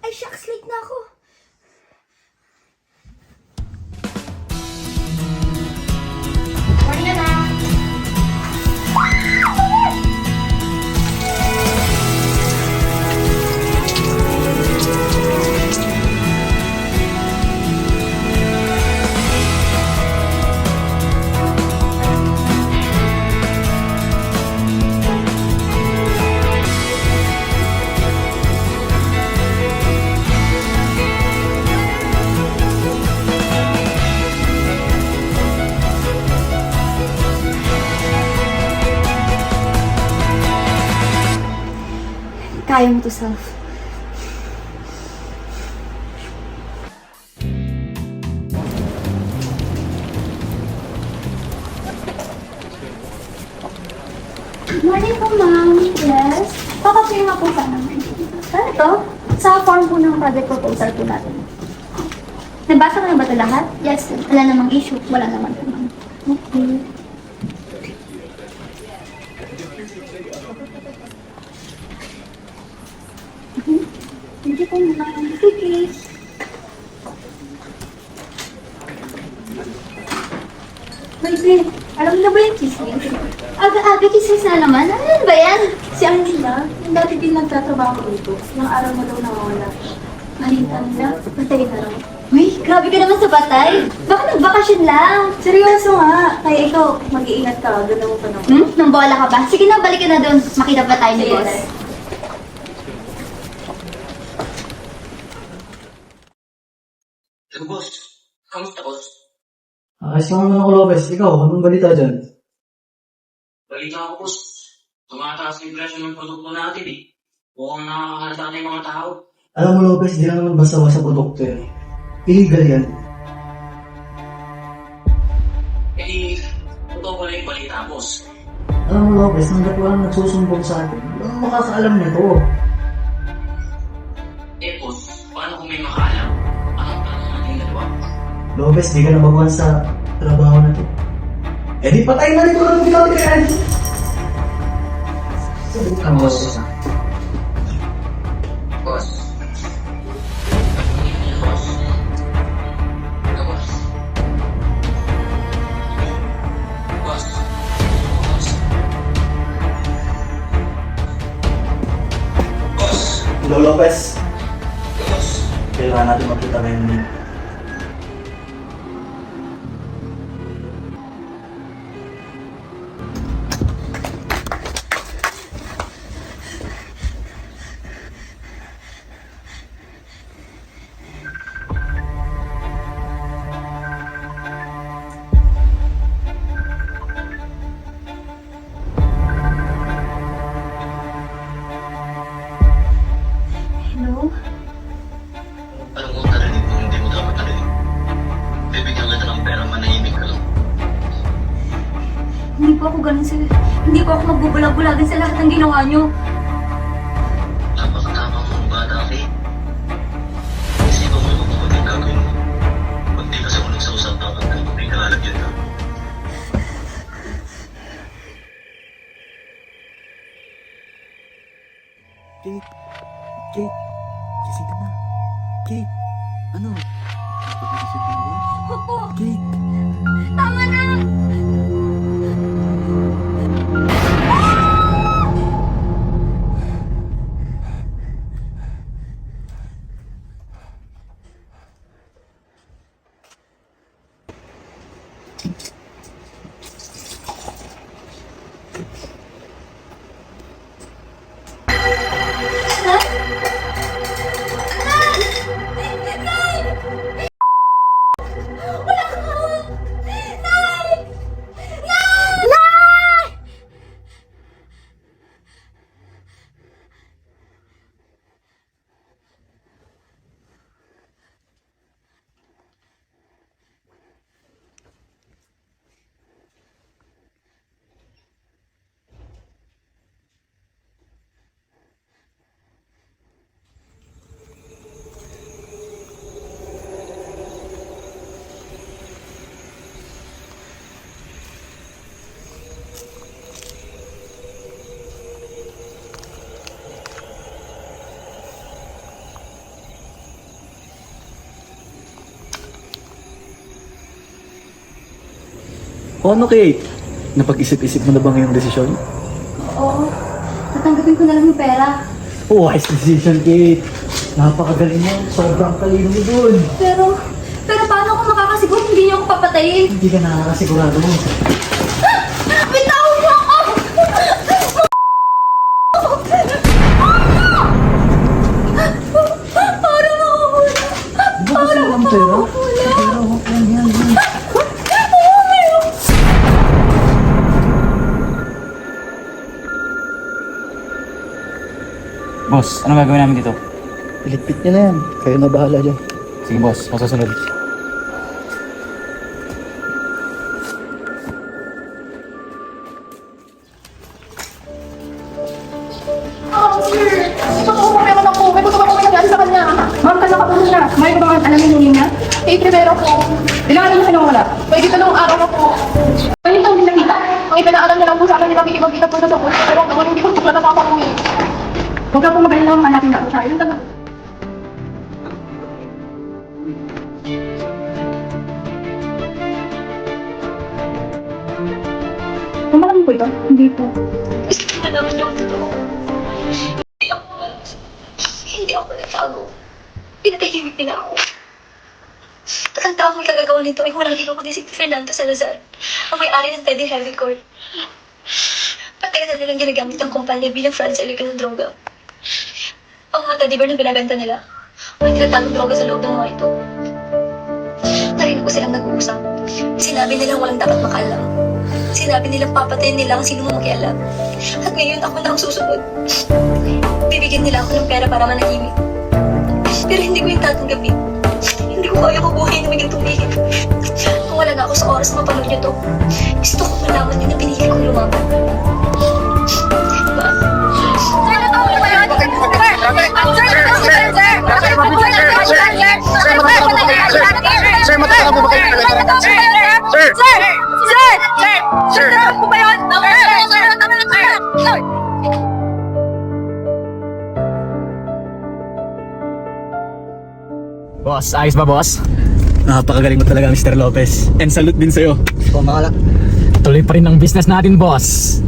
Ay, shucks, late na ako. Morning, anak. Kaya mo to, Self. Morning po, ma'am. Yes? Papapirma po sana. Ano to? Sa form po ng project proposal po natin. Nabasa mo na ba ito lahat? Yes. Wala namang issue. Wala naman po, ma'am. Okay. Hindi po, ma'am. Sige. Wait. Alam mo na ba yung chismis? Aga-aga chismis na naman. Ano yun ba yan? Si Angela, yung dati din nagtatrabaho dito, yung araw na daw nawawala. Nakita nila, patay na raw. Uy, grabe ka naman sa batay. Baka nagbakasyon lang. Seryoso nga, kaya ikaw, mag-iingat ka, ganda mo pa naman. Nang bola ka ba? Sige na, balik ka na doon. Makita pa tayo ni Sige, boss. tayo. Hello, boss. Kamusta, boss? Ayos ka naman ako, Lopez. Ikaw, anong balita dyan? Balita ako, boss. Tumataas yung presyo ng produkto natin, eh. Mukhang nakakahalata na yung mga tao. Alam mo, Lopez, di lang naman basta-basta produkto yan. Illegal yan. Eh, totoo pala yung balita, boss. Alam mo, Lopez, hanggat walang nagsusumbong sa atin, walang makakaalam nito. Eh, boss, paano kung may makaalam? Anong plano natin dalawa? Lopez, di ka na baguhan sa trabaho na to. Eh di patay na rin ko lang ikaw ni Kaya. Sabi ka mo, Boss. Boss. Boss. Ito, boss. Boss. Boss. Boss. Hello, Lopez. Boss. Kailangan natin makita ngayon din. Hello? Alam mo, narinig mo, hindi mo dapat narinig. Bibigyan kita ng pera, manahimik ka lang. Hindi po ako ganun sir. Hindi po ako magbubulag-bulagan sa lahat ng ginawa niyo. Napakatama mo ang bata, okay? Isipan mo yung kung ang gagawin mo. Pag di ka sumunod sa usapan, hindi ka lalagyan ka. Kate! Kate! Gising ka na! Kate! Ano? Napag-isip mo ba? Opo! Kate! Tama na! O ano, Kate? Napag-isip-isip mo na ba ngayong desisyon? Oo. Tatanggapin ko na lang yung pera. Wise decision, Kate. Napakagaling mo. Sobrang talino mo dun. Pero paano ako makakasiguro hindi niyo ako papatayin? Hindi ka nakakasigurado mo. Bitawan mo ako! Parang makakula. Di ba kasi walang pera? Pera, wag lang yan. Boss, ano gagawin namin dito? Ilipit niya na yan. Kayo na bahala dyan. Sige boss, masusunod. Sir! Ito po, meron ako. May gusto ko nangyari sa kanya. Ma'am, kalaka po siya. May ba alam yung hingin niya? 8 Rivera po. Ilang araw na siya nawala? May dalawang araw na po. Ngayon lang din nakita. Ang ipinaalam niya lang po sa akin, nakikipagkita po na sa pulis. Pero naman hindi ko tukla na nakakauwi. Huwag na po magaling lang, hanapin na po siya. Ilan talaga? Kumalang po ito? Hindi po. Alam niyo, totoo. Hindi ako natago. Pinatahimik nila ako. Tatlong taong may kagagawa nito ay walang iba kundi si Fernando Salazar, ang may-ari ng Teddy Heavy Court. Patay na nilang ginagamit ng kumpanya bilang franchise ng droga. Ang mga teddy bear na binabenta nila, may tinatagong droga sa loob ng mga ito. Narinig ko silang nag-uusap. Sinabi nilang walang dapat makaalam. Sinabi nilang papatayin nila ang sino makialam. At ngayon ako na ang susunod. Bibigyan nila ako ng pera para manahimik. Pero hindi ko yung tatanggapin. Hindi ko kaya kubuhay na maging tumigil. Kung wala na ako sa oras mapanood niyo to, gusto ko malaman niyo na pinigil kong lumaban. Sir, matagal po ba kayo talaga? Sir! Sir! Po ba yun? Boss, ayos ba boss? Napakagaling mo talaga, Mr. Lopez. And salute din sa'yo. Pamakala. Tuloy pa rin ang business natin, boss.